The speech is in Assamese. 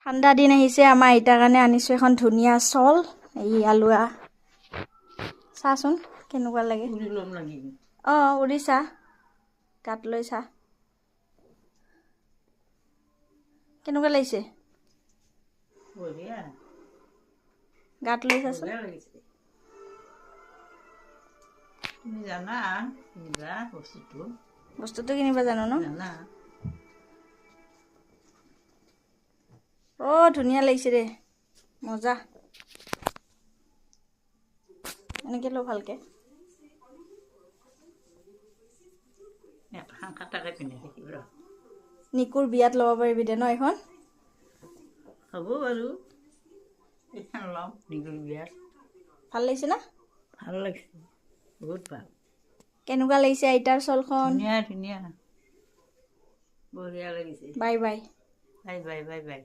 ঠাণ্ডা দিন আহিছে আমাৰ আইতাৰ কাৰণে আনিছোঁ এখন ধুনীয়া চল এই আলুৱা চাচোন কেনেকুৱা লাগে অঁ উৰিছা গাত লৈ চা কেনেকুৱা লাগিছে গাত লৈ চাচোন তুমি জানা বস্তুটো কিনিব জানো ন অঁ ধুনীয়া লাগিছে দে মজা এনেকৈ লো ভালকৈ নিকুৰ বিয়াত ল'ব পাৰিবি দে ন এখন হ'ব বাৰু এইখন ল'ম নিকুৰ বিয়াত ভাল লাগিছে না ভাল লাগিছে বহুত ভাল কেনেকুৱা লাগিছে আইতাৰ চলখন ধুনীয়া ধুনীয়া বঢ়িয়া লাগিছে bye bye bye bye bye bye